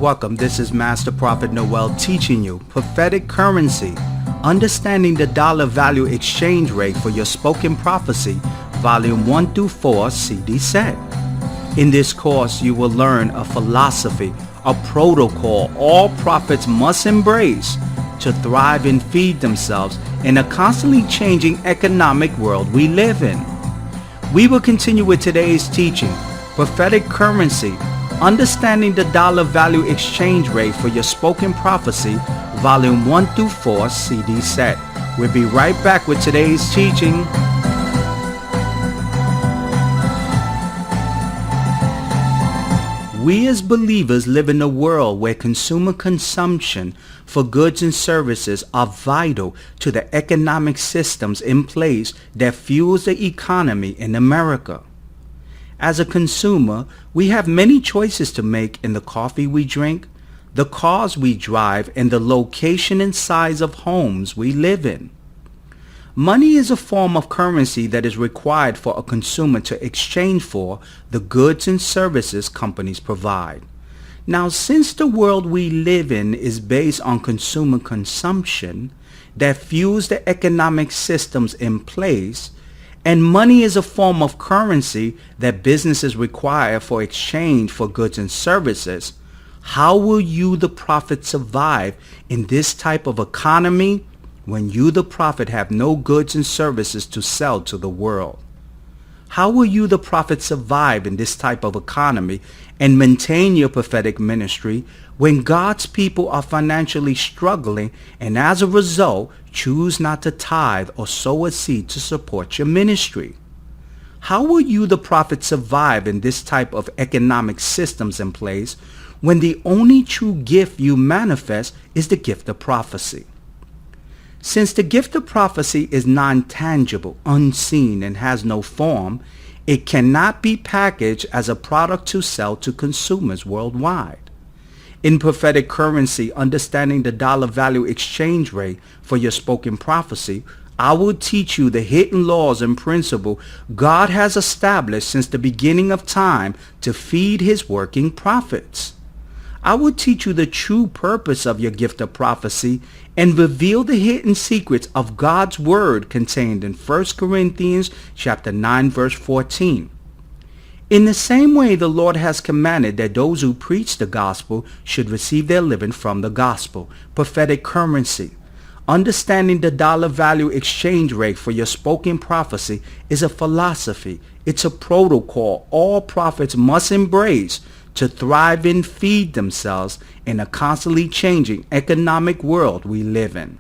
Welcome. This is Master Prophet Noel teaching you Prophetic Currency, Understanding the Dollar Value Exchange Rate for Your Spoken Prophecy, Volume 1 through 4, CD set. In this course, you will learn a philosophy, a protocol all prophets must embrace to thrive and feed themselves in a constantly changing economic world we live in. We will continue with today's teaching, Prophetic Currency, Understanding the Dollar Value Exchange Rate for Your Spoken Prophecy, Volume 1 through 4, CD set. We'll be right back with today's teaching. We as believers live in a world where consumer consumption for goods and services are vital to the economic systems in place that fuels the economy in America. As a consumer, we have many choices to make in the coffee we drink, the cars we drive, and the location and size of homes we live in. Money is a form of currency that is required for a consumer to exchange for the goods and services companies provide. Now, since the world we live in is based on consumer consumption that fuels the economic systems in place, and money is a form of currency that businesses require for exchange for goods and services, how will you, the prophet, survive in this type of economy when you, the prophet, have no goods and services to sell to the world? How will you, the prophet, survive in this type of economy and maintain your prophetic ministry when God's people are financially struggling and as a result choose not to tithe or sow a seed to support your ministry? How will you, the prophet, survive in this type of economic systems in place when the only true gift you manifest is the gift of prophecy? Since the gift of prophecy is non-tangible, unseen, and has no form, it cannot be packaged as a product to sell to consumers worldwide. In Prophetic Currency, Understanding the Dollar Value Exchange Rate for Your Spoken Prophecy, I will teach you the hidden laws and principles God has established since the beginning of time to feed his working prophets. I will teach you the true purpose of your gift of prophecy and reveal the hidden secrets of God's word contained in 1 Corinthians chapter 9 verse 14. In the same way, the Lord has commanded that those who preach the gospel should receive their living from the gospel. Prophetic Currency, Understanding the Dollar Value Exchange Rate for Your Spoken Prophecy is a philosophy. It's a protocol all prophets must embrace to thrive and feed themselves in a constantly changing economic world we live in.